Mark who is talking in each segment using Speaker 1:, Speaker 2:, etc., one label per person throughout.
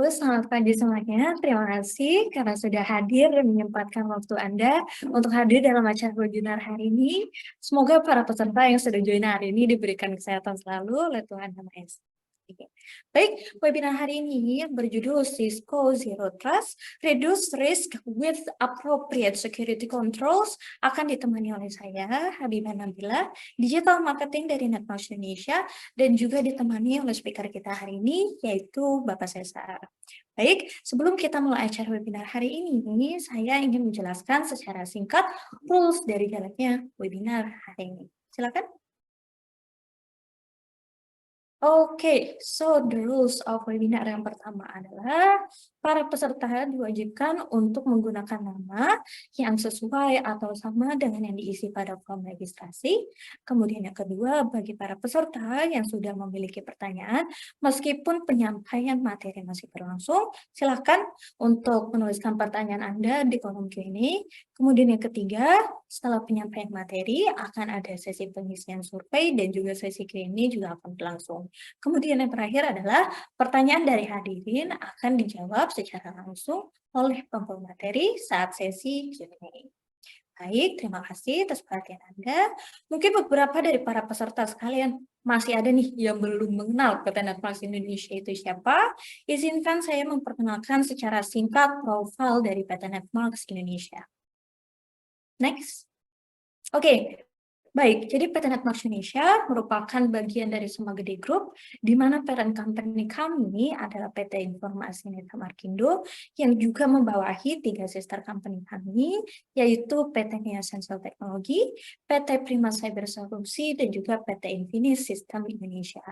Speaker 1: Selamat pagi semuanya. Terima kasih karena sudah hadir dan menyempatkan waktu Anda untuk hadir dalam acara webinar hari ini. Semoga para peserta yang sudah join hari ini diberikan kesehatan selalu oleh Tuhan Yang Maha Esa. Oke. Baik, webinar hari ini berjudul Cisco Zero Trust, Reduce Risk with Appropriate Security Controls, akan ditemani oleh saya, Habibah Nabila, Digital Marketing dari Netmarks Indonesia, dan juga ditemani oleh speaker kita hari ini, yaitu Bapak Sesar. Baik, sebelum kita mulai acara webinar hari ini, saya ingin menjelaskan secara singkat rules dari jalannya webinar hari ini. Silakan. Oke, so the rules of webinar yang pertama adalah para peserta diwajibkan untuk menggunakan nama yang sesuai atau sama dengan yang diisi pada form registrasi. Kemudian yang kedua, bagi para peserta yang sudah memiliki pertanyaan, meskipun penyampaian materi masih berlangsung, silakan untuk menuliskan pertanyaan Anda di kolom Q&A. Kemudian yang ketiga, setelah penyampaian materi akan ada sesi pengisian survei dan juga sesi Q&A juga akan berlangsung. Kemudian yang terakhir adalah pertanyaan dari hadirin akan dijawab secara langsung oleh pembawa materi saat sesi Q&A. Baik, terima kasih atas perhatian Anda. Mungkin beberapa dari para peserta sekalian masih ada nih yang belum mengenal PT Netmarks Indonesia itu siapa. Izinkan saya memperkenalkan secara singkat profil dari PT Netmarks Indonesia. Next. Oke, baik, jadi PT Netmarks Indonesia merupakan bagian dari Semagede Group, di mana parent company kami adalah PT Informasi Netmarkindo, yang juga membawahi 3 sister company kami, yaitu PT Nia Sensor Technology, PT Prima Cyber Solusi, dan juga PT Infinis System Indonesia.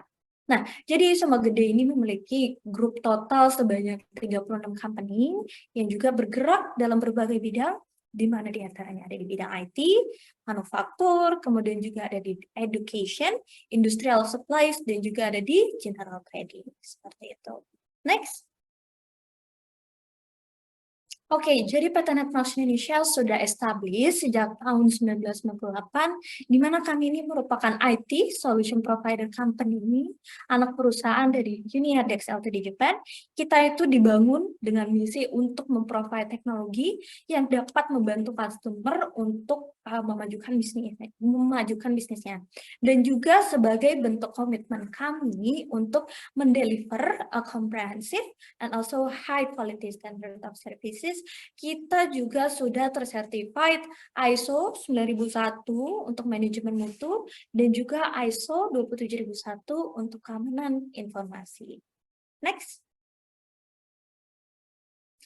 Speaker 1: Nah, jadi Semagede ini memiliki grup total sebanyak 36 company, yang juga bergerak dalam berbagai bidang, di mana diantaranya ada di bidang IT, manufaktur, kemudian juga ada di education, industrial supplies, dan juga ada di general trading. Seperti itu. Next. Oke, jadi PT Netmarks Indonesia sudah established sejak tahun 1998, di mana kami ini merupakan IT Solution Provider Company, anak perusahaan dari Junior Dex Ltd Japan. Kita itu dibangun dengan misi untuk memprovide teknologi yang dapat membantu customer untuk memajukan bisnisnya. Dan juga sebagai bentuk komitmen kami untuk mendeliver a comprehensive and also high quality standard of services, kita juga sudah tersertified ISO 9001 untuk manajemen mutu dan juga ISO 27001 untuk keamanan informasi. Next.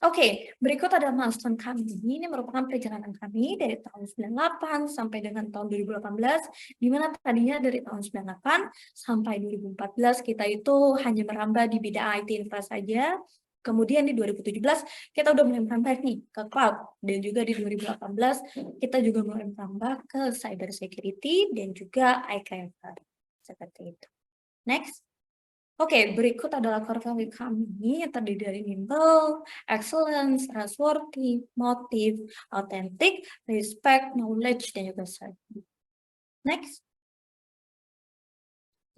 Speaker 1: Oke, berikut adalah milestone kami. Ini merupakan perjalanan kami dari tahun 98 sampai dengan tahun 2018, di mana tadinya dari tahun 98 sampai 2014 kita itu hanya merambah di bidang IT infra saja. Kemudian di 2017 kita udah mulai merambah nih ke cloud, dan juga di 2018 kita juga mulai merambah ke cyber security dan juga iCloud. Seperti itu. Next. Oke, berikut adalah core value kami yang terdiri dari nimble, excellence, trustworthy, motive, authentic, respect, knowledge, dan juga service. Next.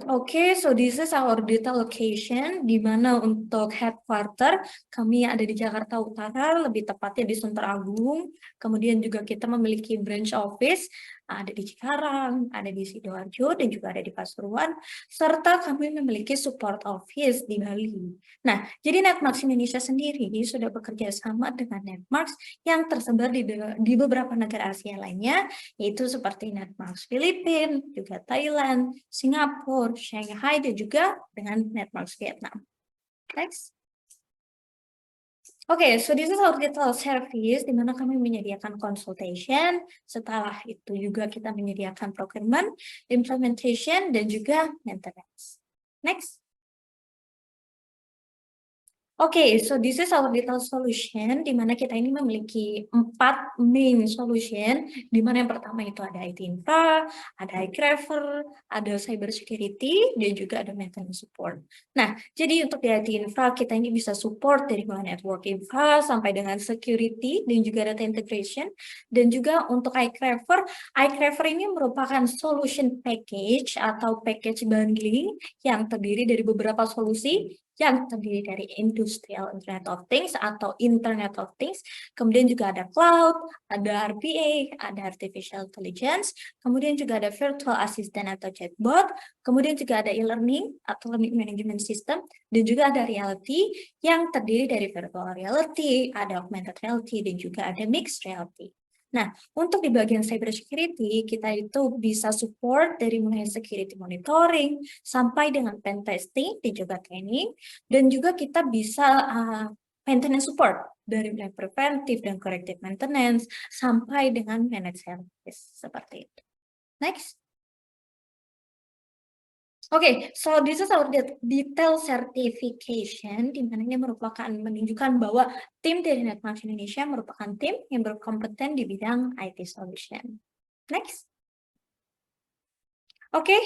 Speaker 1: Oke, so this is our data location, di mana untuk headquarter kami ada di Jakarta Utara, lebih tepatnya di Sunter Agung. Kemudian juga kita memiliki branch office, ada di Cikarang, ada di Sidoarjo, dan juga ada di Pasuruan, serta kami memiliki support office di Bali. Nah, jadi Netmarks Indonesia sendiri sudah bekerja sama dengan Netmarks yang tersebar di beberapa negara Asia lainnya, yaitu seperti Netmarks Filipina, juga Thailand, Singapura, Shanghai, dan juga dengan Netmarks Vietnam. Next. Oke, so this is our digital service, di mana kami menyediakan consultation, setelah itu juga kita menyediakan procurement, implementation, dan juga maintenance. Next. Oke, so this is our digital solution, di mana kita ini memiliki 4 main solution, di mana yang pertama itu ada IT infra, ada iCraver, ada cyber security, dan juga ada maintenance support. Nah, jadi untuk di IT infra kita ini bisa support dari mulai network infra sampai dengan security dan juga data integration, dan juga untuk iCraver ini merupakan solution package atau package bundling yang terdiri dari beberapa solusi yang terdiri dari Industrial Internet of Things atau Internet of Things, kemudian juga ada Cloud, ada RPA, ada Artificial Intelligence, kemudian juga ada Virtual Assistant atau Chatbot, kemudian juga ada e-learning atau Learning Management System, dan juga ada Reality yang terdiri dari Virtual Reality, ada Augmented Reality, dan juga ada Mixed Reality. Nah, untuk di bagian cybersecurity, kita itu bisa support dari mulai security monitoring, sampai dengan pen testing dan juga training, dan juga kita bisa maintenance support dari mulai preventive dan corrective maintenance, sampai dengan managed service, seperti itu. Next. Oke, so this is our detail certification, di mana ini merupakan menunjukkan bahwa tim dari Netmarks Indonesia merupakan tim yang berkompeten di bidang IT solution. Next. Oke,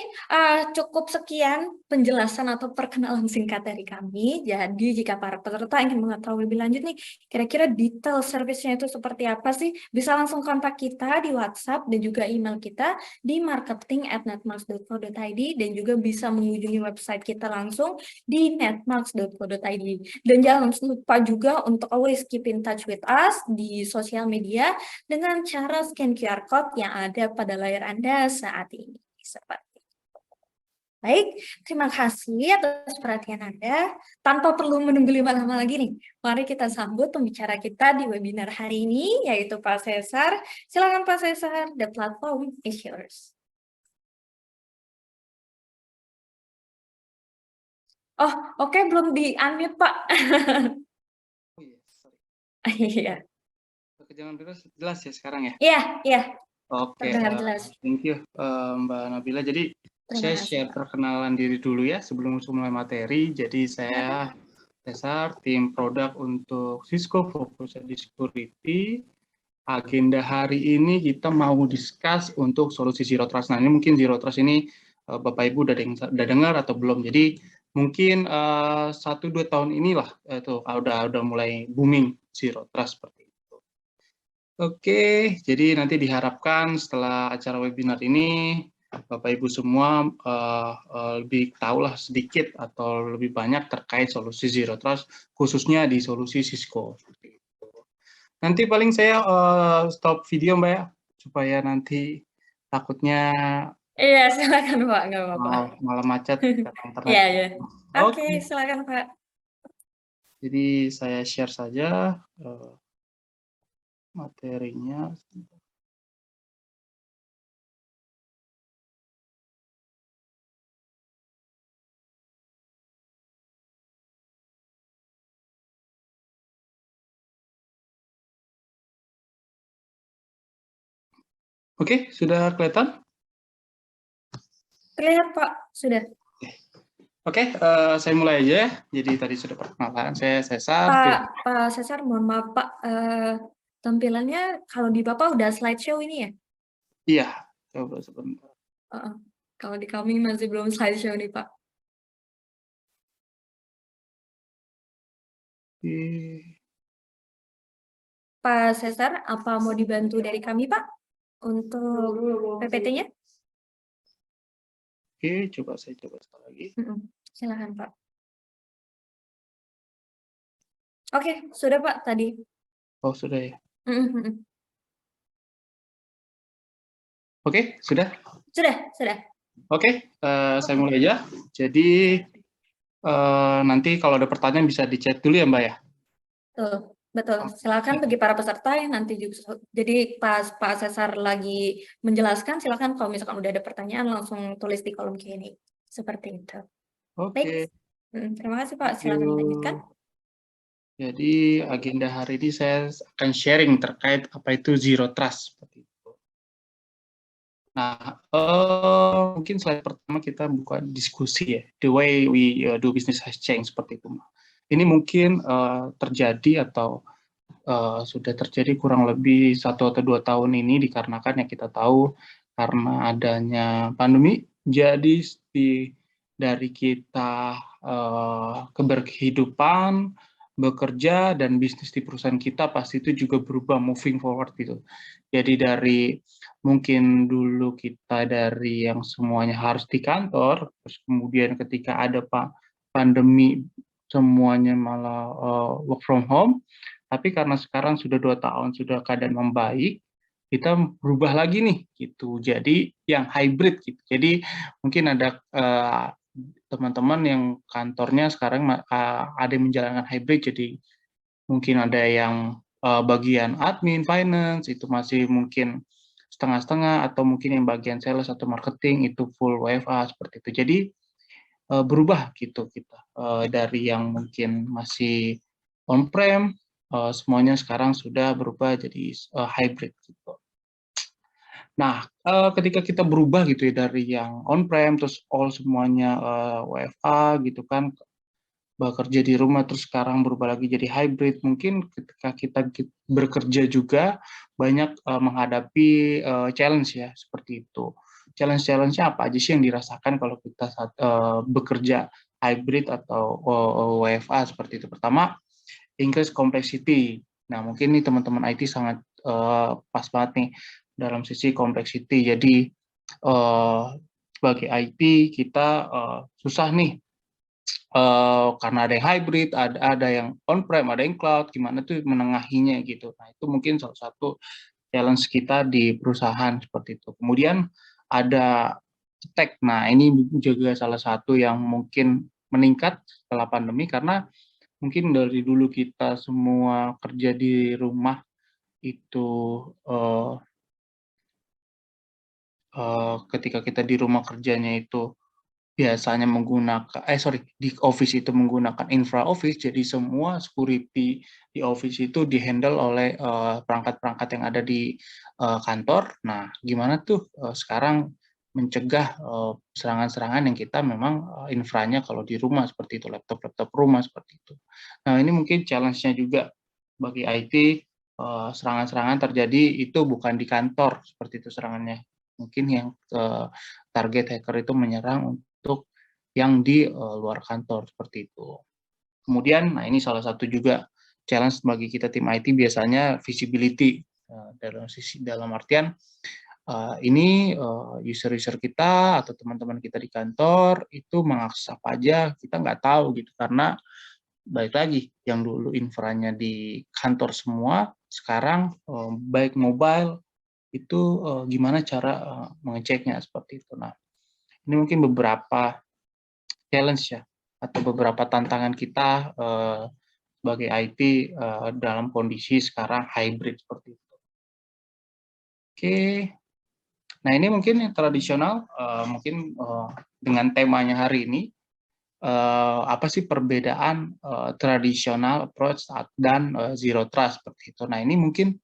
Speaker 1: cukup sekian penjelasan atau perkenalan singkat dari kami. Jadi jika para peserta ingin mengetahui lebih lanjut nih, kira-kira detail service-nya itu seperti apa sih? Bisa langsung kontak kita di WhatsApp dan juga email kita di marketing@netmarks.co.id, dan juga bisa mengunjungi website kita langsung di netmarks.co.id. Dan jangan lupa juga untuk always keep in touch with us di sosial media dengan cara scan QR code yang ada pada layar Anda saat ini. Seperti baik, terima kasih atas perhatian Anda. Tanpa perlu menunggu lama-lama lagi nih, mari kita sambut pembicara kita di webinar hari ini, yaitu Pak Cesar. Silakan Pak Cesar, the platform is yours. Oh, oke, belum di-unmute, Pak.
Speaker 2: Oh iya, sorry.
Speaker 1: Iya.
Speaker 2: Kejangan jelas ya sekarang ya?
Speaker 1: Iya, iya.
Speaker 2: Oke,
Speaker 1: Terdengar jelas.
Speaker 2: thank you Mbak Nabila. Jadi
Speaker 1: Terima
Speaker 2: saya
Speaker 1: kasih,
Speaker 2: share
Speaker 1: Pak.
Speaker 2: perkenalan diri dulu ya sebelum mulai materi. Jadi saya Cesar, tim produk untuk Cisco, fokus di security. Agenda hari ini kita mau discuss untuk solusi Zero Trust. Nah, ini mungkin Zero Trust ini Bapak Ibu udah dengar atau belum. Jadi mungkin 1-2 tahun inilah itu udah mulai booming Zero Trust seperti itu. Oke, jadi nanti diharapkan setelah acara webinar ini Bapak Ibu semua lebih tahulah sedikit atau lebih banyak terkait solusi Zero Trust, khususnya di solusi Cisco. Nanti paling saya stop video Mbak ya, supaya nanti takutnya
Speaker 1: Iya, silakan Pak, nggak apa-apa.
Speaker 2: malah macet karena internet.
Speaker 1: Iya, iya. Oke,
Speaker 2: Oke,
Speaker 1: silakan Pak.
Speaker 2: jadi saya share saja materinya. Oke, sudah kelihatan?
Speaker 1: Terlihat Pak, sudah.
Speaker 2: Oke, saya mulai aja ya. Jadi tadi sudah perkenalan, saya Cesar.
Speaker 1: Pak Cesar, mohon maaf Pak, tampilannya kalau di Bapak udah slideshow ini ya?
Speaker 2: Iya, coba sebentar.
Speaker 1: Kalau di kami masih belum slideshow nih Pak. Pak Cesar, apa mau dibantu dari kami Pak untuk PPT-nya?
Speaker 2: Oke, coba saya coba sekali lagi.
Speaker 1: Silakan Pak. Oke, sudah Pak tadi.
Speaker 2: Oh, sudah ya. Oke, sudah?
Speaker 1: Sudah.
Speaker 2: Oke, saya mulai aja. Jadi nanti kalau ada pertanyaan bisa di chat dulu ya Mbak ya?
Speaker 1: Betul. Silakan bagi para peserta yang nanti juga, jadi pas Pak Cesar lagi menjelaskan, silakan kalau misalkan udah ada pertanyaan langsung tulis di kolom Q&A. Seperti itu.
Speaker 2: Oke.
Speaker 1: Baik. Terima kasih Pak. Silakan dilanjutkan.
Speaker 2: Jadi agenda hari ini saya akan sharing terkait apa itu Zero Trust. Seperti itu. Nah, mungkin slide pertama kita buka diskusi ya. The way we do business has changed seperti itu. Ini mungkin terjadi atau sudah terjadi kurang lebih 1 atau 2 tahun ini dikarenakan yang kita tahu karena adanya pandemi. Jadi dari kita keberkehidupan, bekerja dan bisnis di perusahaan kita pasti itu juga berubah moving forward gitu. Jadi dari mungkin dulu kita dari yang semuanya harus di kantor, terus kemudian ketika ada pandemi semuanya malah work from home, tapi karena sekarang sudah 2 tahun, sudah keadaan membaik, kita berubah lagi nih, gitu. Jadi yang hybrid gitu. Jadi mungkin ada, teman-teman yang kantornya sekarang ada yang menjalankan hybrid, jadi mungkin ada yang, bagian admin, finance, itu masih mungkin setengah-setengah, atau mungkin yang bagian sales atau marketing itu full WFH, seperti itu. Jadi, berubah gitu kita, dari yang mungkin masih on-prem, semuanya sekarang sudah berubah jadi hybrid gitu. Nah, ketika kita berubah gitu ya dari yang on-prem terus semuanya, WFH gitu kan, bekerja di rumah terus sekarang berubah lagi jadi hybrid, mungkin ketika kita bekerja juga banyak, menghadapi, challenge ya, seperti itu. Challenge-nya apa aja sih yang dirasakan kalau kita saat, bekerja hybrid atau, WFH seperti itu? Pertama, increase complexity. Nah, mungkin nih teman-teman IT sangat, pas banget nih dalam sisi complexity. Jadi, sebagai IT kita, susah nih, karena ada yang hybrid, ada yang on-prem, ada yang cloud, gimana tuh menengahinya gitu. Nah, itu mungkin salah satu challenge kita di perusahaan seperti itu. Kemudian ada tech. Nah, ini juga salah satu yang mungkin meningkat setelah pandemi karena mungkin dari dulu kita semua kerja di rumah itu, eee ketika kita di rumah kerjanya itu biasanya di office itu menggunakan infra office, jadi semua security di office itu di-handle oleh, perangkat-perangkat yang ada di, kantor. Nah, gimana tuh, sekarang mencegah, serangan-serangan yang kita memang, infranya kalau di rumah seperti itu, laptop-laptop rumah seperti itu. Nah, ini mungkin challenge-nya juga bagi IT, serangan-serangan terjadi itu bukan di kantor, seperti itu serangannya. Mungkin yang, target hacker itu menyerang untuk yang di, luar kantor, seperti itu. Kemudian, nah ini salah satu juga challenge bagi kita tim IT biasanya visibility, dalam artian, ini, user-user kita atau teman-teman kita di kantor itu mengakses apa aja, kita nggak tahu gitu. Karena balik lagi, yang dulu infranya di kantor semua, sekarang, baik mobile itu, gimana cara, mengeceknya, seperti itu. Nah, ini mungkin beberapa challenge ya, atau beberapa tantangan kita, sebagai IT, dalam kondisi sekarang hybrid seperti itu. Oke, nah ini mungkin yang tradisional, mungkin, dengan temanya hari ini, apa sih perbedaan, tradisional approach dan, zero trust seperti itu. Nah, ini mungkin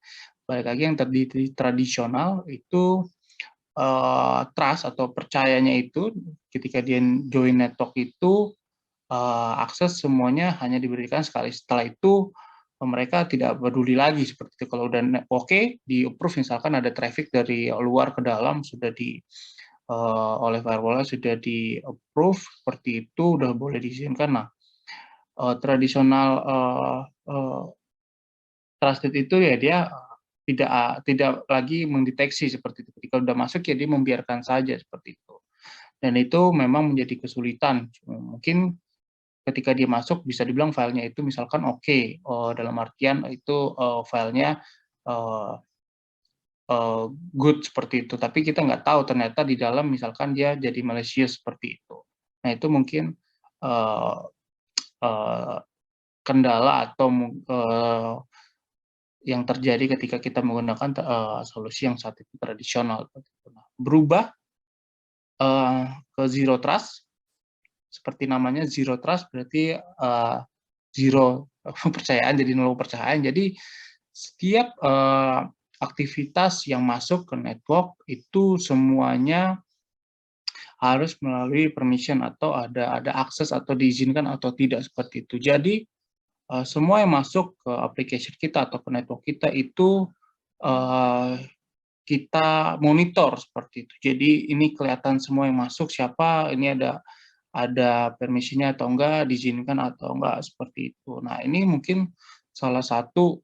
Speaker 2: balik lagi yang tradisional itu, trust atau percayanya itu ketika dia join network itu, akses semuanya hanya diberikan sekali, setelah itu, mereka tidak peduli lagi seperti itu. Kalau udah oke, di-approve misalkan ada traffic dari luar ke dalam sudah oleh firewall sudah di-approve seperti itu, udah boleh diizinkan. Nah, tradisional, eee, trusted itu ya dia tidak lagi mendeteksi seperti itu. Ketika udah masuk ya dia membiarkan saja seperti itu. Dan itu memang menjadi kesulitan. Mungkin ketika dia masuk bisa dibilang filenya itu misalkan oke, dalam artian itu, filenya, eee eee, good seperti itu, tapi kita nggak tahu ternyata di dalam misalkan dia jadi malicious seperti itu. Nah itu mungkin, eee eee, kendala atau yang terjadi ketika kita menggunakan solusi yang saat itu tradisional. Nah, berubah, ke zero trust, seperti namanya zero trust berarti, zero kepercayaan jadi nol kepercayaan. Jadi setiap, aktivitas yang masuk ke network itu semuanya harus melalui permission atau ada akses atau diizinkan atau tidak, seperti itu. Jadi, semua yang masuk ke application kita atau ke network kita itu, eee, kita monitor seperti itu. Jadi ini kelihatan semua yang masuk siapa, ini ada permission-nya atau enggak, diizinkan atau enggak, seperti itu. Nah, ini mungkin salah satu,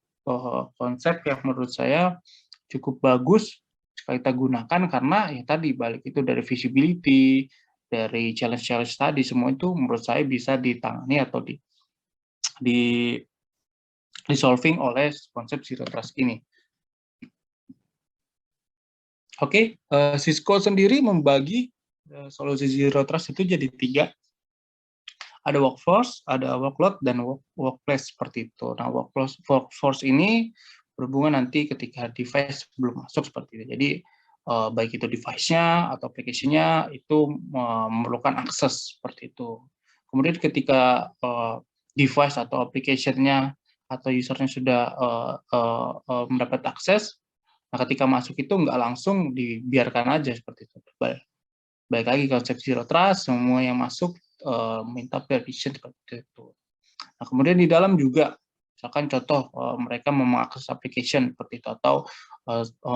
Speaker 2: konsep yang menurut saya cukup bagus kita gunakan karena ya tadi balik itu dari visibility, dari challenge-challenge tadi semua itu menurut saya bisa ditangani atau solving oleh konsep Zero Trust ini. Oke, Cisco sendiri membagi solusi Zero Trust itu jadi 3. Ada workforce, ada workload, dan workplace seperti itu. Nah, workforce ini berhubungan nanti ketika device belum masuk seperti itu. Jadi, baik itu device-nya atau application-nya itu memerlukan akses seperti itu. Kemudian ketika device atau application-nya atau user-nya sudah mendapat akses, nah ketika masuk itu nggak langsung dibiarkan aja seperti itu. Baik lagi konsep Zero Trust, semua yang masuk minta permission seperti itu. Nah, kemudian di dalam juga, misalkan contoh mereka mau mengakses application seperti itu atau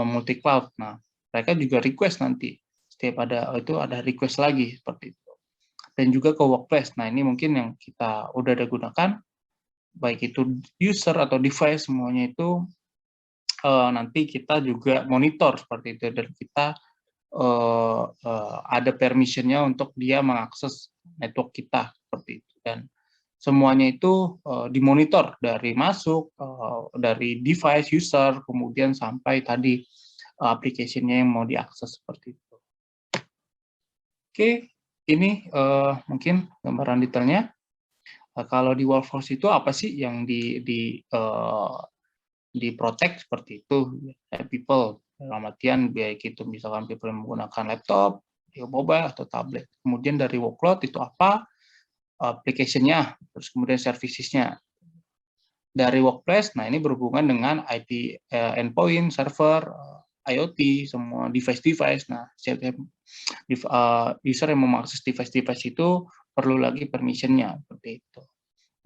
Speaker 2: multi cloud. Nah, mereka juga request nanti setiap ada request lagi seperti itu. Dan juga ke workplace. Nah, ini mungkin yang kita udah ada gunakan, baik itu user atau device semuanya itu nanti kita juga monitor seperti itu dan kita ada permission-nya untuk dia mengakses network kita seperti itu, dan semuanya itu dimonitor dari masuk dari device user kemudian sampai tadi aplikasinya yang mau diakses seperti itu. Oke, ini mungkin gambaran detailnya. Kalau di workforce itu apa sih yang di protect seperti itu, people dalam artian baik itu misalkan people yang menggunakan laptop, mobile atau tablet. Kemudian dari workload itu apa, application-nya, terus kemudian services-nya. Dari workplace, nah ini berhubungan dengan IT endpoint, server, IoT, semua device-device. Nah, user yang mau mengakses device-device itu perlu lagi permission-nya seperti itu.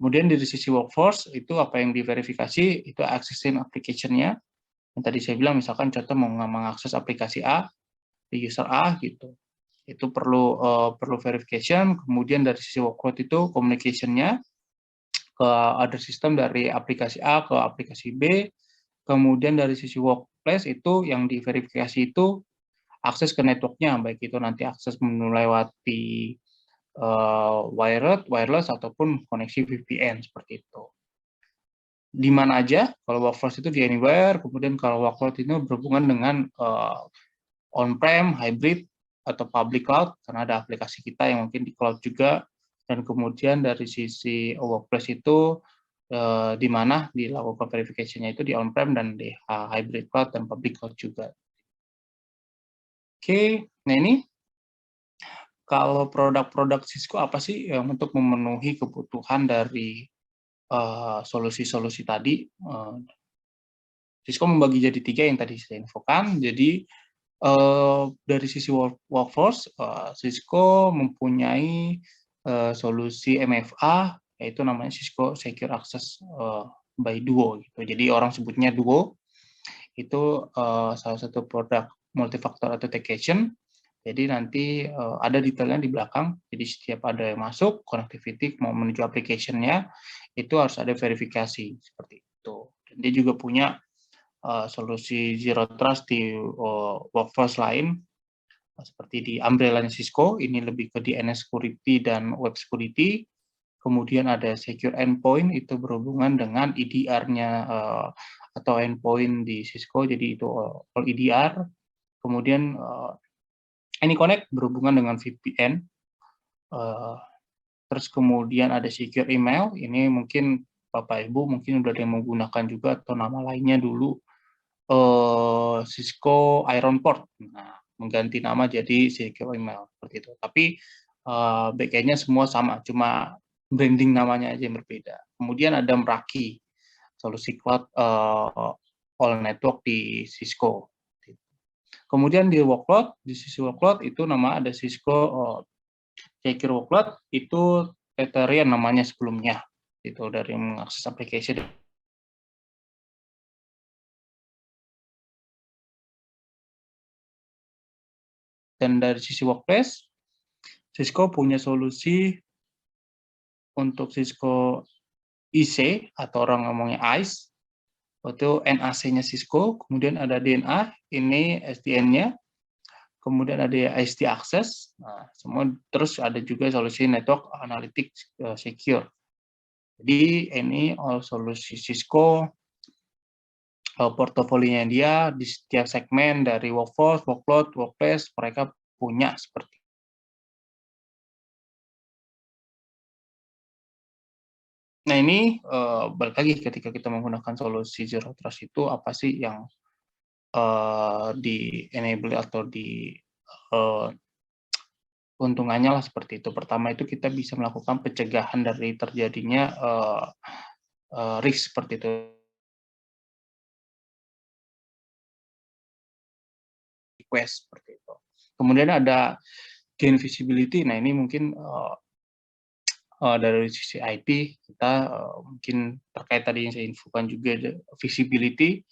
Speaker 2: Kemudian dari sisi workforce itu apa yang diverifikasi itu accessing application-nya. Yang tadi saya bilang misalkan contoh mau mengakses aplikasi A di user A gitu. Itu perlu verification. Kemudian dari sisi workload itu communication-nya ke other system dari aplikasi A ke aplikasi B. Kemudian dari sisi workplace itu yang diverifikasi itu akses ke network-nya, baik itu nanti akses melewati wired, wireless ataupun koneksi VPN seperti itu. Di mana aja, kalau workforce itu di anywhere, kemudian kalau workload itu berhubungan dengan on-prem, hybrid, atau public cloud, karena ada aplikasi kita yang mungkin di cloud juga, dan kemudian dari sisi workplace itu di mana dilakukan verifikasinya itu di on-prem dan di hybrid cloud dan public cloud juga. Oke, nah ini kalau produk-produk Cisco apa sih yang untuk memenuhi kebutuhan dari solusi-solusi tadi? Cisco membagi jadi 3 yang tadi saya infokan. Jadi dari sisi workforce, Cisco mempunyai solusi MFA, yaitu namanya Cisco Secure Access by Duo. Gitu. Jadi orang sebutnya Duo, itu salah satu produk multifactor authentication. Jadi nanti ada detailnya di belakang. Jadi setiap ada yang masuk, connectivity mau menuju application-nya, itu harus ada verifikasi seperti itu. Dan dia juga punya solusi Zero Trust di workforce lain, seperti di umbrella-nya Cisco, ini lebih ke DNS security dan web security. Kemudian ada secure endpoint, itu berhubungan dengan EDR-nya atau endpoint di Cisco, jadi itu all EDR. Kemudian AnyConnect berhubungan dengan VPN. Terus kemudian ada secure email, ini mungkin Bapak Ibu mungkin udah ada yang menggunakan juga atau nama lainnya dulu Cisco Ironport. Nah, mengganti nama jadi Secure Email seperti itu. Tapi backend-nya semua sama, cuma branding namanya aja yang berbeda. Kemudian ada Meraki, solusi cloud all network di Cisco. Kemudian di workload, di sisi workload itu nama ada Cisco Secure Workload, itu kriteria namanya sebelumnya. Itu dari mengakses application. Dan dari sisi workplace, Cisco punya solusi untuk Cisco IC atau orang ngomongnya ICE, itu NAC-nya Cisco, kemudian ada DNA, ini SDN-nya, kemudian ada ISD Access, nah, semua terus ada juga solusi Network Analytics Secure. Jadi ini solusi Cisco, portofolionya dia di setiap segmen dari workforce, workload, workplace mereka punya seperti. Nah ini balik lagi ketika kita menggunakan solusi Zero Trust itu apa sih yang di enable atau di keuntungannya lah seperti itu. Pertama itu kita bisa melakukan pencegahan dari terjadinya risk seperti itu. Request seperti itu. Kemudian ada gain visibility. Nah ini mungkin dari sisi IT kita mungkin terkait tadi yang saya infokan juga visibility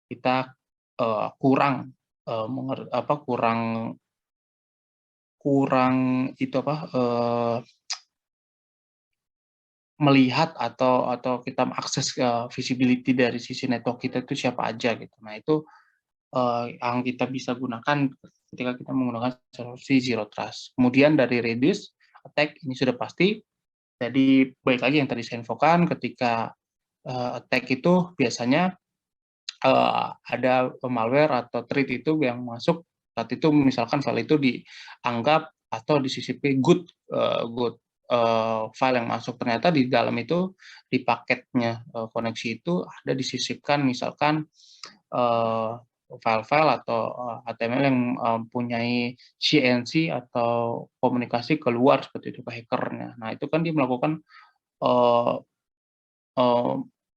Speaker 2: kita kurang melihat atau kita mengakses visibility dari sisi network kita itu siapa aja gitu. Nah itu yang kita bisa gunakan ketika kita menggunakan solusi Zero Trust. Kemudian dari reduce attack ini sudah pasti. Jadi baik lagi yang tadi saya infokan ketika attack itu biasanya ada malware atau threat itu yang masuk saat itu misalkan file itu dianggap atau disisipi good file yang masuk, ternyata di dalam itu di paketnya koneksi itu ada disisipkan misalkan file-file atau HTML yang mempunyai CNC atau komunikasi keluar seperti itu ke hackernya. Nah itu kan dia melakukan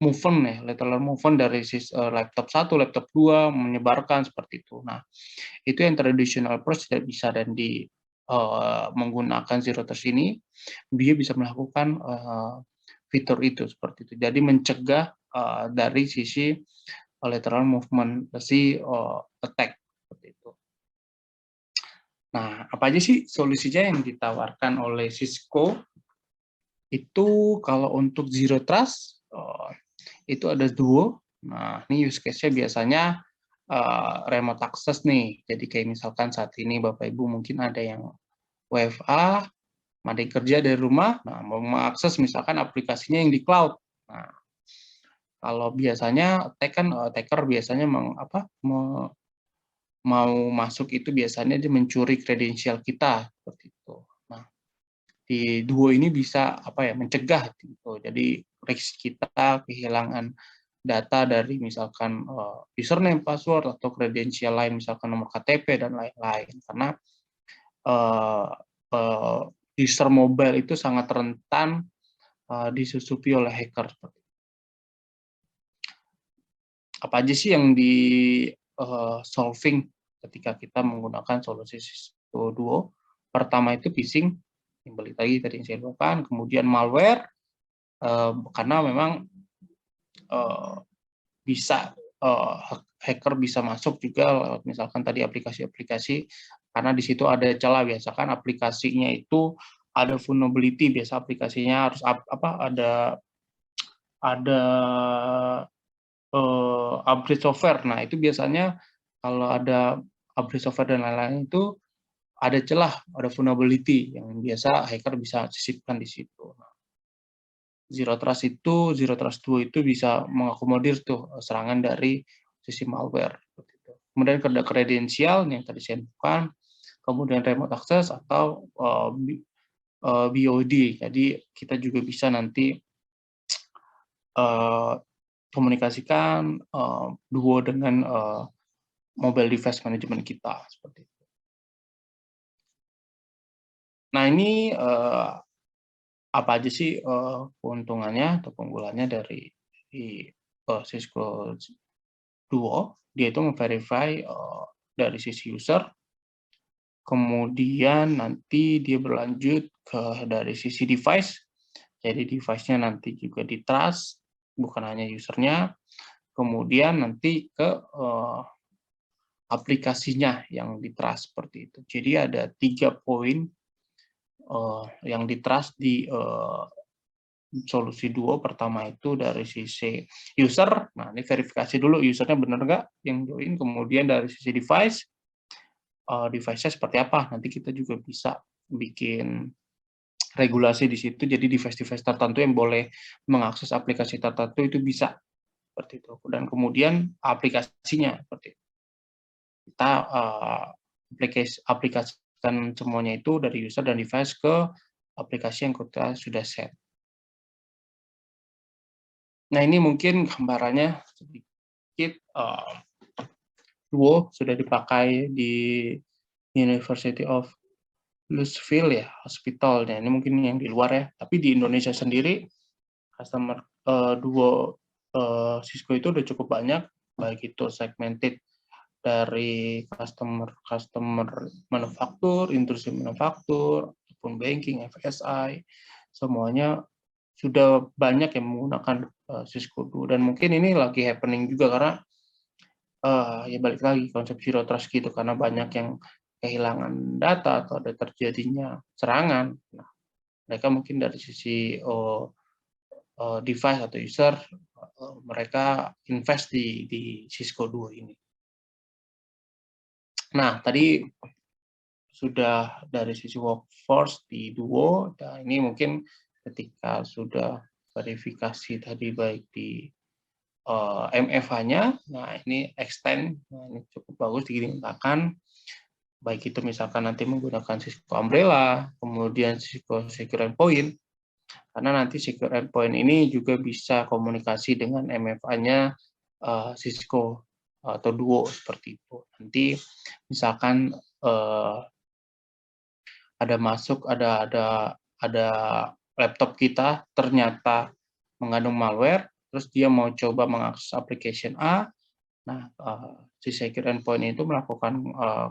Speaker 2: movement ya, lateral movement dari laptop 1, laptop 2, menyebarkan seperti itu. Nah, itu yang traditional approach tidak bisa dan di menggunakan Zero Trust ini, dia bisa melakukan fitur itu seperti itu. Jadi mencegah dari sisi lateral movement attack seperti itu. Nah, apa aja sih solusinya yang ditawarkan oleh Cisco? Itu kalau untuk Zero Trust itu ada Duo. Nah, ini use case-nya biasanya remote access nih. Jadi kayak misalkan saat ini Bapak Ibu mungkin ada yang WFA, ada yang kerja dari rumah, nah mau mengakses misalkan aplikasinya yang di cloud. Nah, kalau biasanya attacker biasanya mau masuk itu biasanya dia mencuri kredensial kita seperti itu. Nah, di Duo ini bisa mencegah gitu. Jadi risk kita kehilangan data dari misalkan username, password atau kredensial lain misalkan nomor KTP dan lain-lain karena user mobile itu sangat rentan disusupi oleh hacker. Apa aja sih yang di solving ketika kita menggunakan solusi Cisco Duo? Pertama itu phishing, yang balik lagi tadi yang saya lakukan, kemudian malware, karena memang bisa hacker bisa masuk juga lewat misalkan tadi aplikasi-aplikasi karena di situ ada celah biasakan aplikasinya itu ada vulnerability biasa aplikasinya harus ada upgrade software. Nah, itu biasanya kalau ada upgrade software dan lain-lain itu ada celah, ada vulnerability yang biasa hacker bisa sisipkan di situ. Nah, Zero Trust 2 itu bisa mengakomodir tuh serangan dari sisi malware. Kemudian ada kredensial yang tadi saya sebutkan, kemudian remote access atau BOD. Jadi kita juga bisa nanti komunikasikan Duo dengan mobile device management kita seperti itu. Nah ini apa aja sih keuntungannya atau keunggulannya dari Cisco Duo? Dia itu memverify dari sisi user, kemudian nanti dia berlanjut dari sisi device, jadi device-nya nanti juga di-trust, bukan hanya usernya, kemudian nanti ke aplikasinya yang di-trust seperti itu. Jadi ada 3 poin yang di-trust di solusi Duo. Pertama itu dari sisi user, nah ini verifikasi dulu usernya benar nggak yang join, kemudian dari sisi device-nya seperti apa, nanti kita juga bisa bikin regulasi di situ, jadi device-device tertentu yang boleh mengakses aplikasi tertentu itu bisa seperti itu. Dan kemudian aplikasinya seperti itu. Kita aplikasikan semuanya itu dari user dan device ke aplikasi yang kita sudah set. Nah, ini mungkin gambarannya sedikit. Duo sudah dipakai di University of Louisville ya, hospital. Nah, ini mungkin yang di luar ya. Tapi di Indonesia sendiri, customer Duo Cisco itu udah cukup banyak, baik itu segmented dari customer manufaktur, industri manufaktur, ataupun banking, FSI, semuanya sudah banyak yang menggunakan Cisco Duo. Dan mungkin ini lagi happening juga karena ya balik lagi konsep zero trust gitu, karena banyak yang kehilangan data atau ada terjadinya serangan. Nah, mereka mungkin dari sisi device atau user, mereka invest di Cisco Duo ini. Nah, tadi sudah dari sisi workforce di Duo, nah ini mungkin ketika sudah verifikasi tadi baik di MFA-nya, nah ini extend, nah ini cukup bagus digunakan, baik itu misalkan nanti menggunakan Cisco Umbrella, kemudian Cisco Secure Endpoint, karena nanti Secure Endpoint ini juga bisa komunikasi dengan MFA-nya Cisco atau Duo seperti itu. Nanti misalkan ada laptop kita ternyata mengandung malware, terus dia mau coba mengakses application A, nah si secure endpoint itu melakukan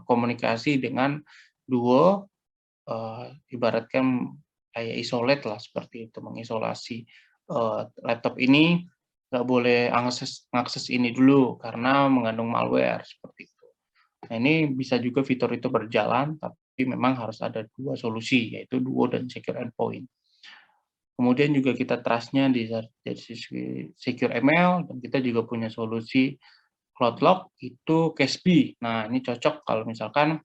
Speaker 2: komunikasi dengan Duo, ibaratkan kayak isolate lah seperti itu, mengisolasi laptop ini nggak boleh mengakses ini dulu karena mengandung malware seperti itu. Nah, ini bisa juga fitur itu berjalan, tapi memang harus ada dua solusi, yaitu Duo dan Secure Endpoint. Kemudian juga kita trust-nya dari sisi Secure ML, dan kita juga punya solusi CloudLock, itu CASB. Nah, ini cocok kalau misalkan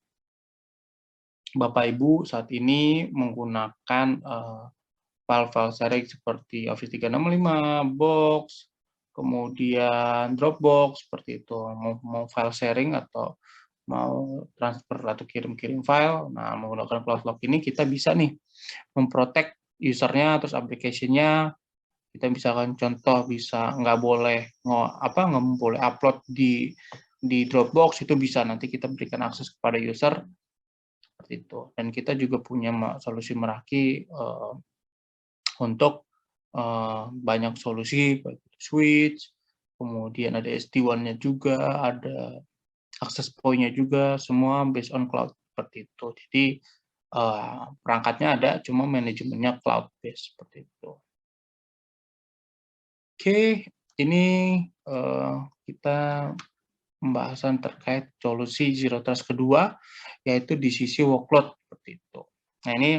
Speaker 2: Bapak Ibu saat ini menggunakan file-file sharing seperti Office 365, Box, kemudian Dropbox, seperti itu. Mau file sharing atau mau transfer atau kirim-kirim file, nah menggunakan CloudLock ini kita bisa nih memprotek usernya, terus application-nya, kita misalkan contoh bisa nggak boleh upload di Dropbox, itu bisa nanti kita berikan akses kepada user seperti itu. Dan kita juga punya solusi Meraki untuk banyak solusi, baik switch, kemudian ada SD-WAN-nya juga, ada akses point-nya juga, semua based on cloud seperti itu. Jadi perangkatnya ada, cuma manajemennya cloud based seperti itu. Oke, ini kita pembahasan terkait solusi zero trust kedua, yaitu di sisi workload seperti itu. Nah, ini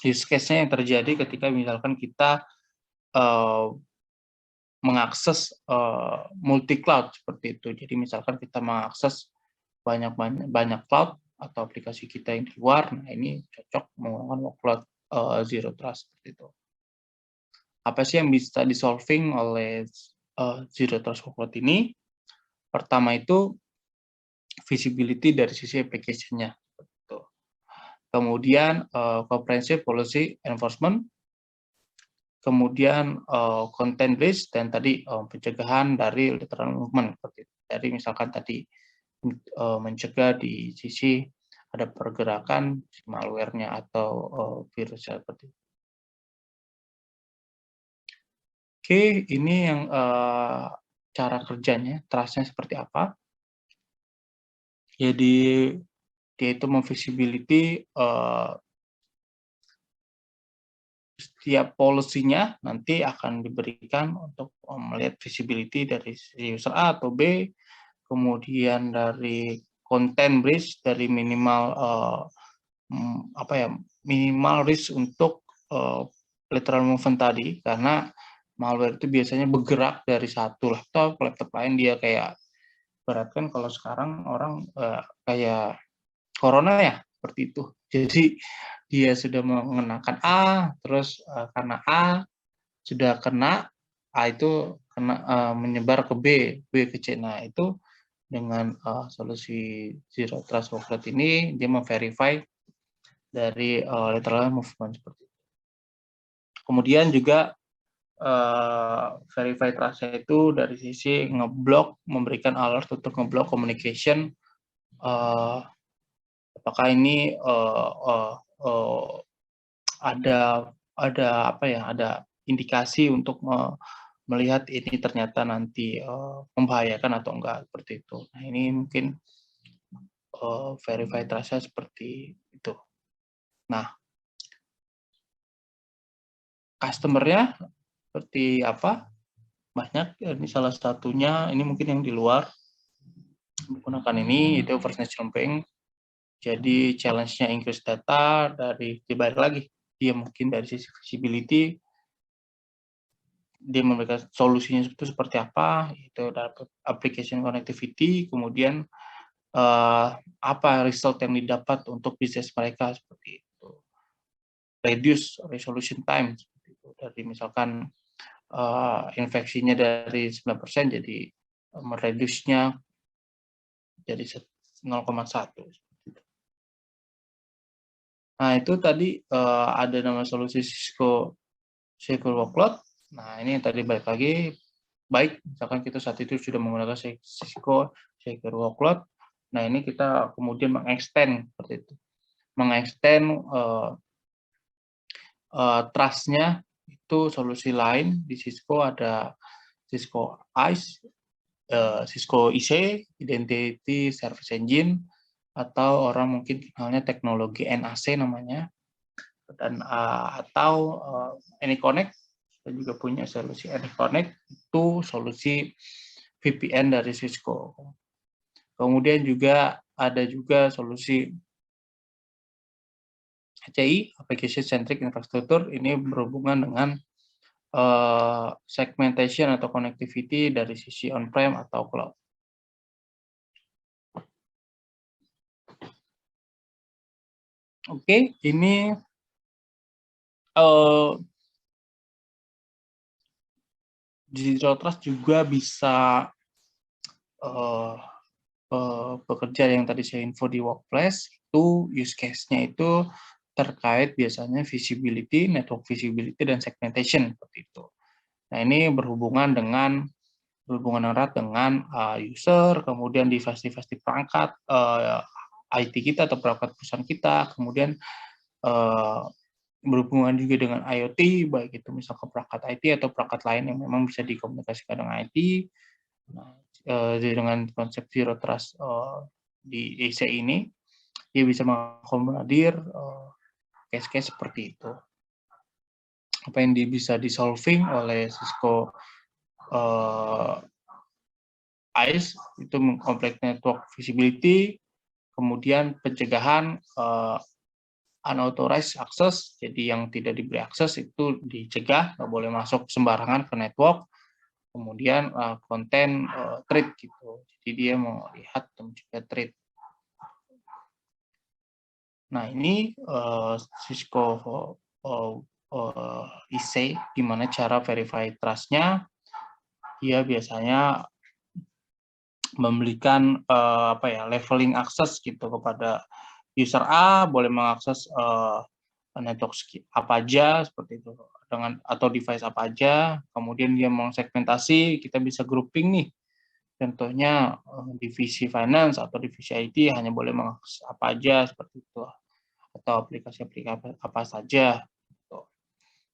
Speaker 2: use case-nya yang terjadi ketika misalkan kita mengakses multi cloud seperti itu. Jadi misalkan kita mengakses banyak cloud atau aplikasi kita yang di luar, nah ini cocok menggunakan workload zero trust seperti itu. Apa sih yang bisa di-solving oleh zero trust workload ini? Pertama itu visibility dari sisi application-nya. Kemudian comprehensive policy enforcement, kemudian content based, dan tadi pencegahan dari lateral movement. Dari misalkan tadi mencegah di sisi ada pergerakan malware-nya atau virusnya seperti itu. Oke, ini yang cara kerjanya, trust-nya seperti apa. Jadi dia itu memvisibility setiap policy-nya nanti akan diberikan untuk melihat visibility dari user A atau B, kemudian dari content breach, dari minimal minimal risk untuk lateral movement tadi, karena malware itu biasanya bergerak dari satu laptop ke laptop lain. Dia kayak beratkan kalau sekarang orang kayak corona ya seperti itu, Jadi dia sudah mengenakan A, terus karena A sudah kena, A itu menyebar ke B, B ke C. Nah, itu dengan solusi Zero Trust Workload ini, dia memverify dari lateral movement seperti itu. Kemudian juga verify trust-nya itu dari sisi ngeblok, memberikan alert untuk ngeblok communication. Apakah ini ada apa ya? Ada indikasi untuk melihat ini ternyata nanti membahayakan atau enggak seperti itu. Nah, ini mungkin verify trust-nya seperti itu. Nah, customer-nya seperti apa? Banyak. Ini salah satunya, ini mungkin yang di luar menggunakan ini, itu First National Bank. Jadi challenge-nya increase data dari dibalik lagi. Dia mungkin dari sisi visibility, dia memberikan solusinya itu seperti apa, itu dapat application connectivity, kemudian apa result yang didapat untuk bisnis mereka seperti itu. Reduce resolution time seperti itu. Dari misalkan infeksinya dari 9% jadi mereduce-nya jadi 0,1. Nah, itu tadi ada nama solusi Cisco Secure Workload. Nah, ini yang tadi balik lagi, baik misalkan kita saat itu sudah menggunakan Cisco Secure Workload. Nah, ini kita kemudian mengextend seperti itu. Mengextend trust-nya itu solusi lain di Cisco, ada Cisco ICE, Cisco IC, Identity Service Engine, atau orang mungkin kenalnya teknologi NAC namanya, dan atau AnyConnect. Kita juga punya solusi AnyConnect, itu solusi VPN dari Cisco. Kemudian juga ada juga solusi HCI, Application Centric Infrastructure, ini berhubungan dengan segmentation atau connectivity dari sisi on-prem atau cloud. Oke, ini Zero Trust juga bisa bekerja yang tadi saya info di Workplace, itu use case-nya itu terkait biasanya visibility, network visibility, dan segmentation seperti itu. Nah, ini berhubungan erat dengan user, kemudian device-device di perangkat IT kita atau perangkat perusahaan kita, kemudian berhubungan juga dengan IoT, baik itu misalkan perangkat IT atau perangkat lain yang memang bisa dikomunikasikan dengan IT. Nah, dengan konsep Zero Trust di EC ini, dia bisa mengakomodir case-case seperti itu. Apa yang bisa di-solving oleh Cisco ICE itu complete network visibility, kemudian pencegahan unauthorized access, jadi yang tidak diberi akses itu dicegah, nggak boleh masuk sembarangan ke network. Kemudian konten thread gitu, jadi dia mau lihat dan juga thread. Nah, ini Cisco IC, gimana cara verify trust-nya. Dia biasanya memberikan leveling akses gitu kepada user A, boleh mengakses network apa aja seperti itu, atau device apa aja. Kemudian dia mengsegmentasi, kita bisa grouping nih. Contohnya divisi finance atau divisi IT hanya boleh mengakses apa aja seperti itu, atau aplikasi-aplikasi apa saja. Gitu.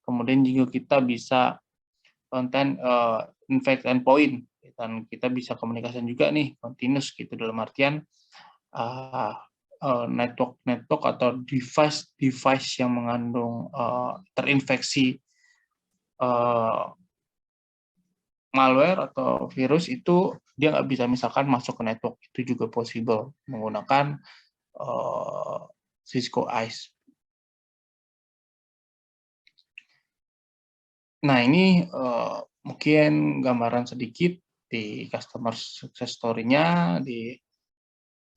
Speaker 2: Kemudian juga kita bisa konten infect endpoint, dan kita bisa komunikasi juga nih continuous gitu, dalam artian network atau device yang mengandung terinfeksi malware atau virus itu dia nggak bisa misalkan masuk ke network, itu juga possible menggunakan Cisco ICE. Nah, ini mungkin gambaran sedikit di customer success story-nya di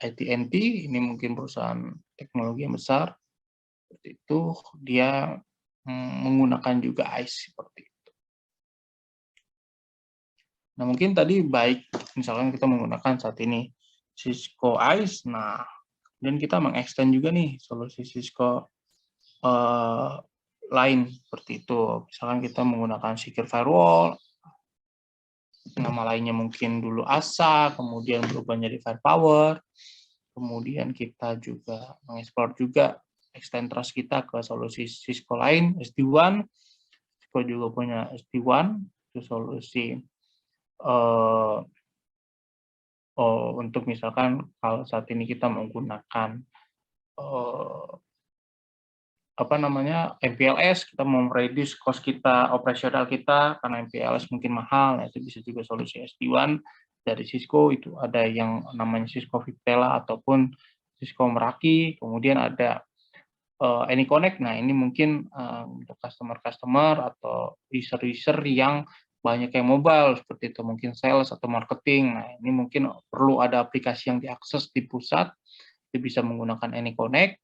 Speaker 2: AT&T. Ini mungkin perusahaan teknologi yang besar. seperti itu, dia menggunakan juga ICE seperti itu. Nah, mungkin tadi baik misalkan kita menggunakan saat ini Cisco ICE, nah kemudian kita mengextend juga nih solusi Cisco lain seperti itu. Misalkan kita menggunakan secure firewall, nama lainnya mungkin dulu ASA, kemudian berubah menjadi Firepower, kemudian kita juga mengeksplor juga extend trust kita ke solusi Cisco lain, SD-WAN, Cisco juga punya SD-WAN, itu solusi untuk misalkan kalau saat ini kita menggunakan MPLS, kita mau reduce cost kita, operasional kita, karena MPLS mungkin mahal, nah itu bisa juga solusi SD-WAN dari Cisco, itu ada yang namanya Cisco Viptela ataupun Cisco Meraki, kemudian ada AnyConnect, nah ini mungkin untuk customer-customer atau user-user yang banyak yang mobile, seperti itu mungkin sales atau marketing, nah ini mungkin perlu ada aplikasi yang diakses di pusat, itu bisa menggunakan AnyConnect,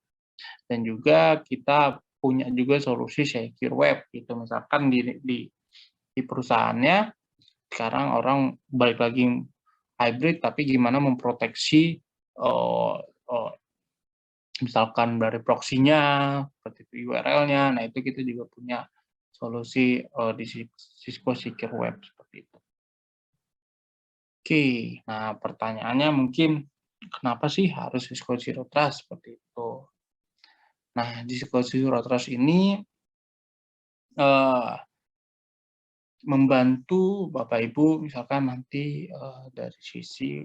Speaker 2: dan juga kita punya juga solusi secure web gitu, misalkan di perusahaannya sekarang orang balik lagi hybrid, tapi gimana memproteksi misalkan dari proxy-nya seperti itu, URL-nya, nah itu kita juga punya solusi di Cisco Secure Web seperti itu. Oke, nah pertanyaannya mungkin kenapa sih harus Cisco Zero Trust seperti itu? Nah, di Cisco Zero Trust ini membantu Bapak Ibu misalkan nanti dari sisi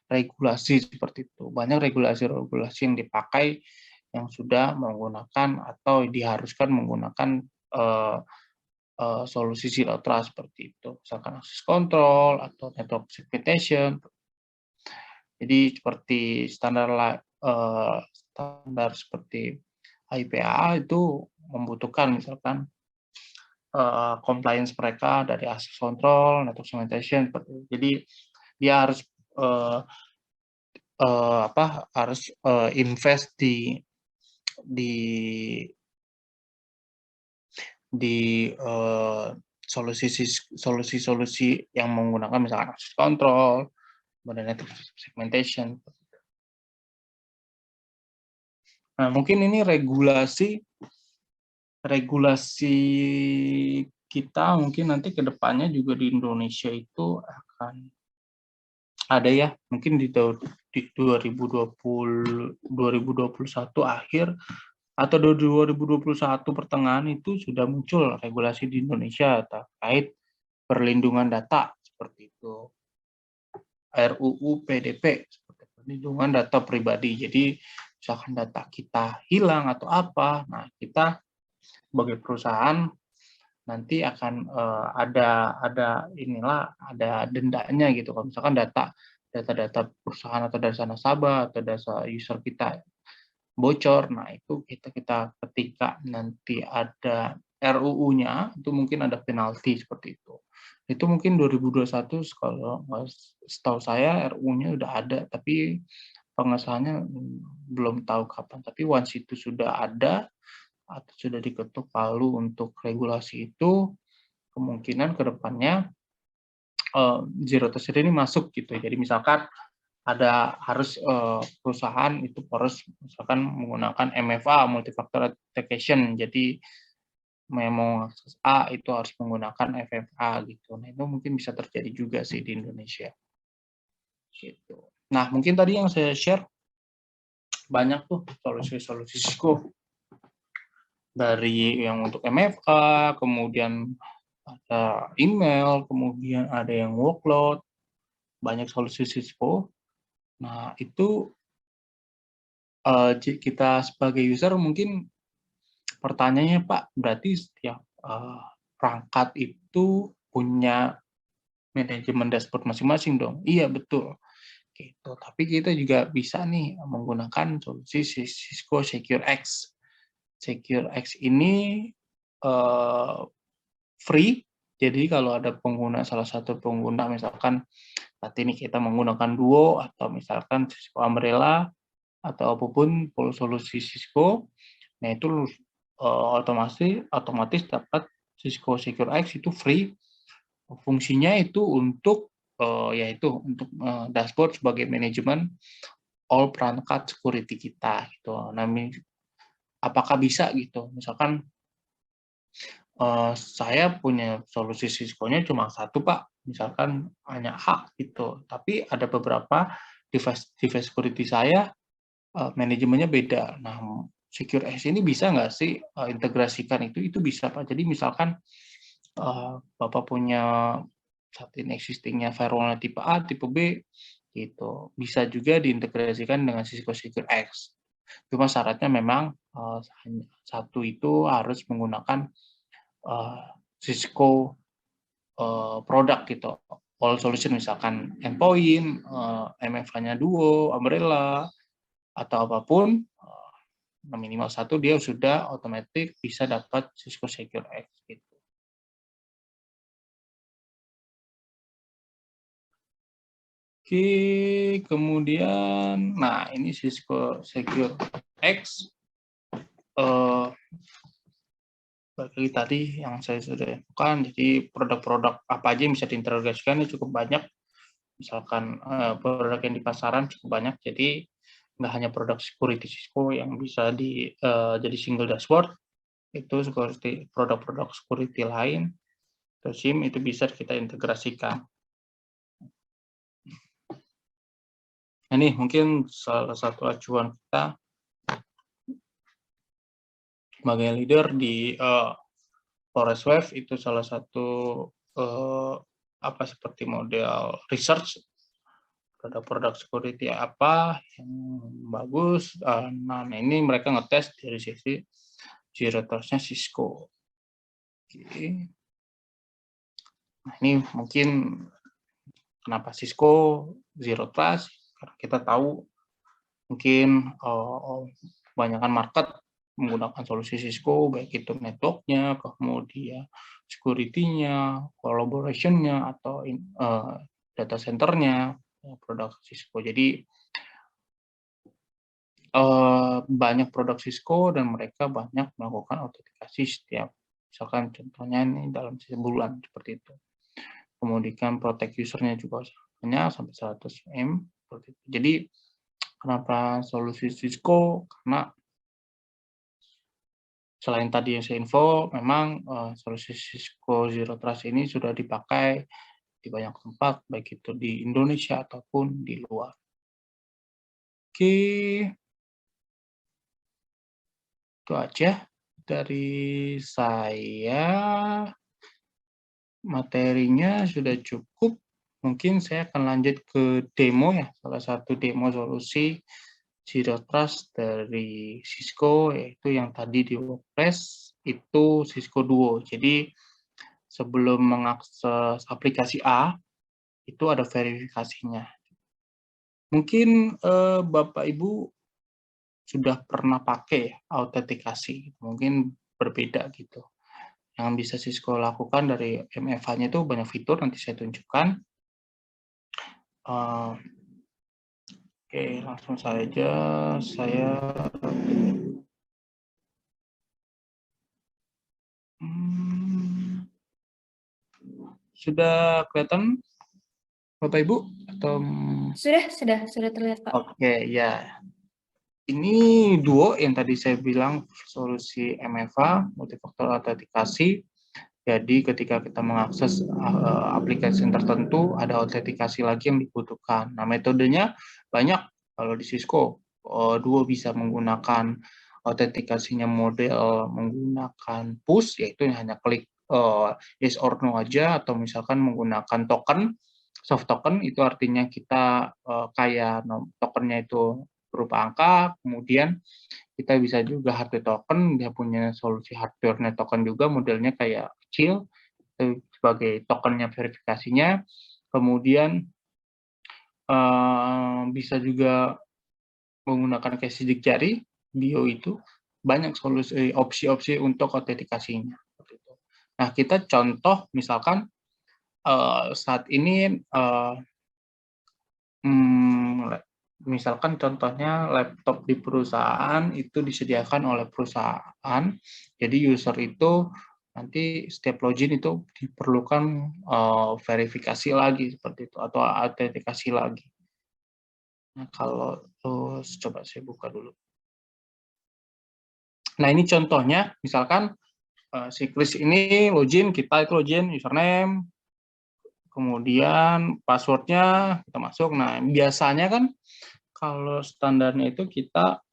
Speaker 2: regulasi seperti itu. Banyak regulasi-regulasi yang dipakai yang sudah menggunakan atau diharuskan menggunakan solusi Zero Trust seperti itu. Misalkan access control atau network segmentation. Jadi seperti standar seperti IPAA itu membutuhkan misalkan compliance mereka dari access control, network segmentation, seperti itu. Jadi dia harus invest di solusi-solusi yang menggunakan misalkan access control, kemudian network segmentation. Nah, mungkin ini regulasi kita mungkin nanti ke depannya juga di Indonesia itu akan ada ya, mungkin di 2021 akhir atau 2021 pertengahan itu sudah muncul regulasi di Indonesia terkait perlindungan data seperti itu. RUU PDP seperti perlindungan data pribadi. Jadi misalkan data kita hilang atau apa, nah kita sebagai perusahaan nanti akan ada dendanya gitu. Kalau misalkan data perusahaan atau data nasabah atau data user kita bocor, nah itu kita ketika nanti ada RUU-nya itu mungkin ada penalti seperti itu. Itu mungkin 2021 kalau setahu saya RUU-nya udah ada, tapi pengesahannya belum tahu kapan. Tapi once itu sudah ada atau sudah diketuk palu untuk regulasi itu, kemungkinan ke depannya Zero Trust ini masuk gitu. Jadi misalkan harus perusahaan itu harus misalkan menggunakan MFA, multi-factor authentication. Jadi mau akses A itu harus menggunakan FFA gitu. Nah, itu mungkin bisa terjadi juga sih di Indonesia. Gitu. Nah, mungkin tadi yang saya share banyak tuh solusi-solusi Cisco. Dari yang untuk MFA, kemudian ada email, kemudian ada yang workload, banyak solusi Cisco. Nah, itu kita sebagai user mungkin pertanyaannya, Pak, berarti setiap perangkat itu punya manajemen dashboard masing-masing dong? Iya, betul. Gitu. Tapi kita juga bisa nih menggunakan solusi Cisco SecureX. SecureX ini free. Jadi kalau ada salah satu pengguna misalkan saat ini kita menggunakan Duo atau misalkan Cisco Umbrella atau apapun solusi Cisco, Nah, itu otomatis dapat Cisco Secure X itu free. Fungsinya itu untuk yaitu untuk dashboard sebagai manajemen all perangkat security kita gitu. Nah, apakah bisa gitu? Misalkan saya punya solusi Cisco-nya cuma satu, Pak. Misalkan hanya H gitu. Tapi ada beberapa device security saya manajemennya beda. Nah, Secure X ini bisa nggak sih integrasikan itu? Itu bisa, Pak. Jadi misalkan Bapak punya saat ini existing-nya firewall tipe A, tipe B, gitu. Bisa juga diintegrasikan dengan Cisco Secure X. Cuma syaratnya memang satu itu harus menggunakan Cisco produk gitu. All solution misalkan endpoint, MFA-nya Duo, Umbrella, atau apapun, minimal satu dia sudah otomatis bisa dapat Cisco Secure X gitu. Oke, kemudian, nah ini Cisco Secure X. Bagi tadi yang saya sudah lakukan, jadi produk-produk apa aja yang bisa diintegrasikan itu cukup banyak. Misalkan produk yang di pasaran cukup banyak, jadi nggak hanya produk security Cisco yang bisa jadi single dashboard, itu seperti produk-produk security lain, atau SIM itu bisa kita integrasikan. Ini mungkin salah satu acuan kita sebagai leader di Forest Wave, itu salah satu seperti model research produk-produk security apa yang bagus. Nah, ini mereka ngetes dari sisi zero trust-nya Cisco. Oke. Nah, ini mungkin kenapa Cisco zero trust, karena kita tahu mungkin kebanyakan market menggunakan solusi Cisco, baik itu network-nya, kemudian security-nya, collaboration-nya, atau data center-nya, produk Cisco. Jadi banyak produk Cisco dan mereka banyak melakukan autentikasi setiap, misalkan contohnya ini dalam sebulan seperti itu. Kemudian protect user-nya juga banyak sampai 100 M seperti itu. Jadi kenapa solusi Cisco? Karena selain tadi yang saya info, memang solusi Cisco Zero Trust ini sudah dipakai di banyak tempat, baik itu di Indonesia ataupun di luar. Oke, itu aja dari saya. Materinya sudah cukup. Mungkin saya akan lanjut ke demo ya, salah satu demo solusi Zero Trust dari Cisco, yaitu yang tadi di WordPress, itu Cisco Duo. Jadi sebelum mengakses aplikasi A, itu ada verifikasinya. Mungkin Bapak Ibu sudah pernah pakai autentikasi, mungkin berbeda gitu. Yang bisa Cisco lakukan dari MFA-nya itu banyak fitur, nanti saya tunjukkan. Oke, langsung saja saya sudah kelihatan Bapak Ibu atau
Speaker 1: Sudah terlihat, Pak.
Speaker 2: oke ya. Ini Duo yang tadi saya bilang solusi MFA, multifaktor autentikasi. Jadi ketika kita mengakses aplikasi tertentu, ada autentikasi lagi yang dibutuhkan. Nah, metodenya banyak. Kalau di Cisco, Duo bisa menggunakan autentikasinya model menggunakan push, yaitu hanya klik yes or no aja, atau misalkan menggunakan token, soft token, itu artinya kita kayak tokennya itu berupa angka, kemudian kita bisa juga hardware token, dia punya solusi hardware token juga, modelnya kayak kecil, sebagai tokennya verifikasinya. Kemudian bisa juga menggunakan kayak sidik jari, bio itu, banyak solusi opsi-opsi untuk autentikasinya. Nah, kita contoh misalkan saat ini misalkan contohnya laptop di perusahaan itu disediakan oleh perusahaan, jadi user itu nanti setiap login itu diperlukan verifikasi lagi seperti itu atau autentikasi lagi. Nah, kalau terus coba saya buka dulu. Nah, ini contohnya, misalkan si Kris ini login, kita itu login username, kemudian passwordnya kita masuk. Nah, biasanya kan kalau standarnya itu kita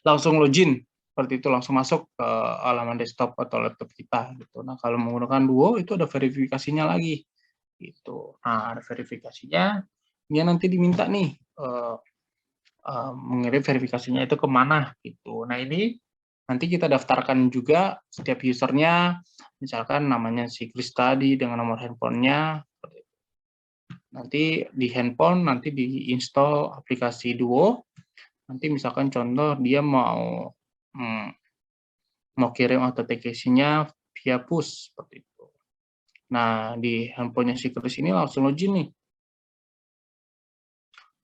Speaker 2: langsung login seperti itu, langsung masuk ke halaman desktop atau laptop kita gitu. Nah, kalau menggunakan Duo itu ada verifikasinya lagi gitu. Nah, ada verifikasinya, dia nanti diminta nih mengirim verifikasinya itu kemana gitu. Nah, ini nanti kita daftarkan juga setiap usernya, misalkan namanya si Kris tadi dengan nomor handphonenya. Nanti di handphone nanti diinstal aplikasi Duo. Nanti misalkan contoh dia mau mau kirim authentication-nya via push seperti itu. Nah, di handphonenya si Kris ini langsung login nih.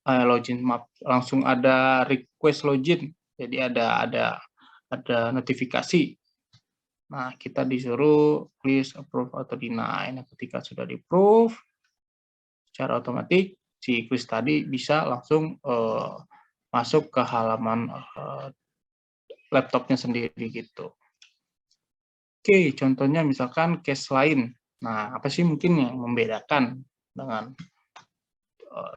Speaker 2: Login, maaf, langsung ada request login. Jadi ada notifikasi. Nah, kita disuruh please approve atau deny. Nah, ketika sudah di-approve, secara otomatis si Kris tadi bisa langsung masuk ke halaman laptopnya sendiri gitu. Oke, contohnya misalkan case lain. Nah, apa sih mungkin yang membedakan dengan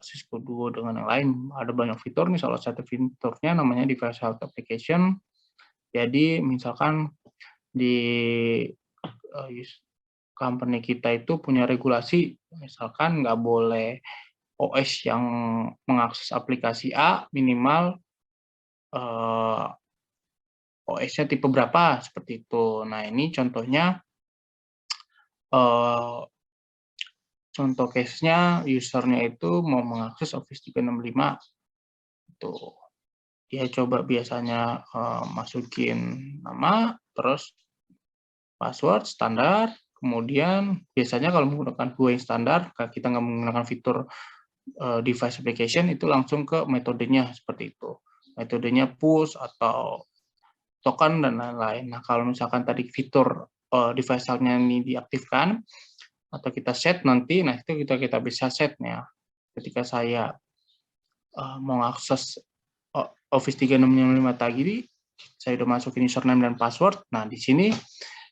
Speaker 2: Cisco Duo dengan yang lain? Ada banyak fitur nih, salah satu fiturnya namanya Device Health Application. Jadi, misalkan di company kita itu punya regulasi, misalkan nggak boleh OS yang mengakses aplikasi A minimal OS-nya tipe berapa, seperti itu. Nah, ini contohnya, contoh case-nya user-nya itu mau mengakses Office 365. Itu dia coba biasanya masukin nama, terus password standar, kemudian biasanya kalau menggunakan Duo yang standar, kita nggak menggunakan fitur device application, itu langsung ke metodenya seperti itu. Metodenya push atau token dan lain-lain. Nah, kalau misalkan tadi fitur device health-nya ini diaktifkan atau kita set nanti, nah itu kita bisa setnya. Ketika saya mau akses Office 365 tadi, saya udah masukin username dan password. Nah, di sini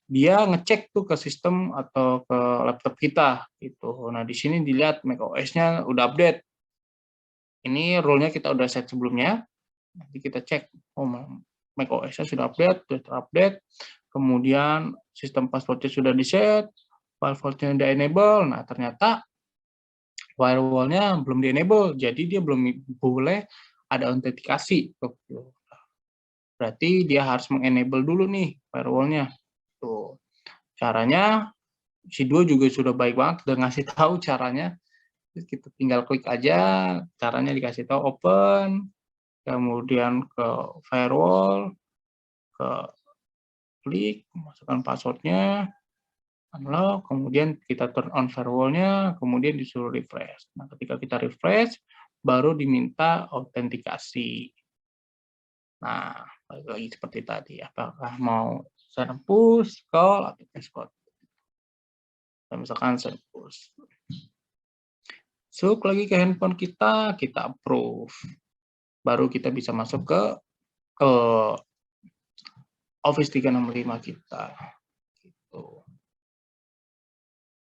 Speaker 2: dia ngecek tuh ke sistem atau ke laptop kita gitu. Nah, di sini dilihat macOS-nya udah update. Ini rule-nya kita udah set sebelumnya. Nanti kita cek, oh macOS-nya sudah update, sudah terupdate. Kemudian sistem password-nya sudah di-set, firewall-nya udah enable. Nah, ternyata firewall-nya belum di-enable, jadi dia belum boleh ada autentikasi. Berarti dia harus mengenable dulu nih firewall-nya. Tuh. Caranya, si Duo juga sudah baik banget, udah ngasih tahu caranya. Kita tinggal klik aja, caranya dikasih tahu open, kemudian ke firewall, ke klik, masukkan password-nya, unlock, kemudian kita turn on firewall-nya, kemudian disuruh refresh. Nah, ketika kita refresh, baru diminta autentikasi. Nah, lagi seperti tadi, apakah mau send push, call, atau export. Dan misalkan send push. Masuk lagi ke handphone kita approve. Baru kita bisa masuk ke Office 365 kita. Gitu.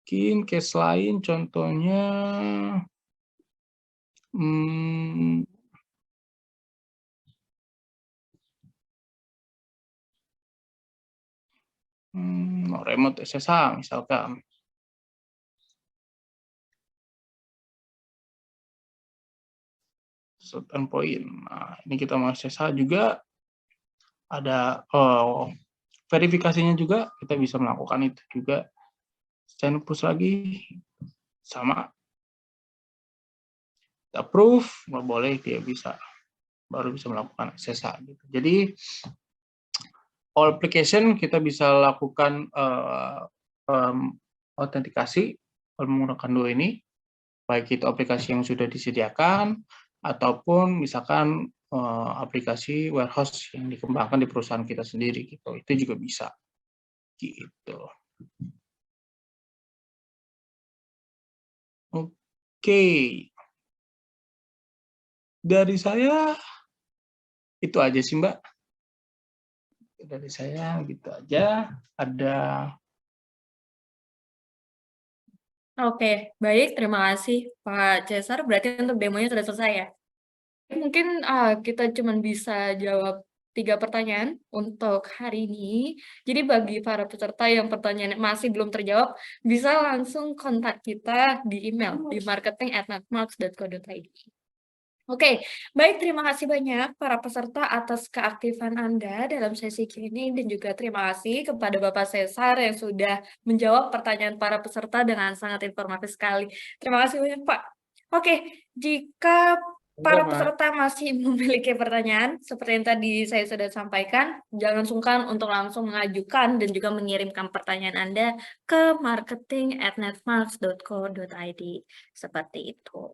Speaker 2: Mungkin case lain contohnya remote SSH misalkan. Certain point. Nah, ini kita mau SSH juga ada verifikasinya juga, kita bisa melakukan itu juga. Send push lagi sama approve, nggak boleh dia bisa baru bisa melakukan SSH gitu. Jadi all application kita bisa lakukan autentikasi menggunakan Duo ini, baik itu aplikasi yang sudah disediakan ataupun misalkan aplikasi warehouse yang dikembangkan di perusahaan kita sendiri gitu. Itu juga bisa. Gitu. Oke. Dari saya itu aja sih, Mbak. Dari saya gitu aja. Ada
Speaker 1: Oke, baik. Terima kasih Pak Cesar. Berarti untuk demonya sudah selesai ya? Mungkin kita cuma bisa jawab 3 pertanyaan untuk hari ini. Jadi bagi para peserta yang pertanyaannya masih belum terjawab, bisa langsung kontak kita di email di marketing@netmarks.co.id. Oke, baik, terima kasih banyak para peserta atas keaktifan Anda dalam sesi Q&A dan juga terima kasih kepada Bapak Cesar yang sudah menjawab pertanyaan para peserta dengan sangat informatif sekali. Terima kasih banyak, Pak. Oke, jika para peserta masih memiliki pertanyaan, seperti yang tadi saya sudah sampaikan, jangan sungkan untuk langsung mengajukan dan juga mengirimkan pertanyaan Anda ke marketing@netmarks.co.id. Seperti itu.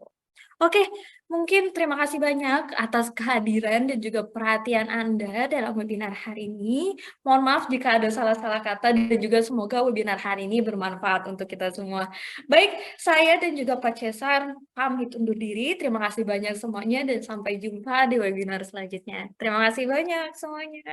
Speaker 1: Oke, mungkin terima kasih banyak atas kehadiran dan juga perhatian Anda dalam webinar hari ini. Mohon maaf jika ada salah-salah kata dan juga semoga webinar hari ini bermanfaat untuk kita semua. Baik, saya dan juga Pak Cesar pamit undur diri. Terima kasih banyak semuanya dan sampai jumpa di webinar selanjutnya. Terima kasih banyak semuanya.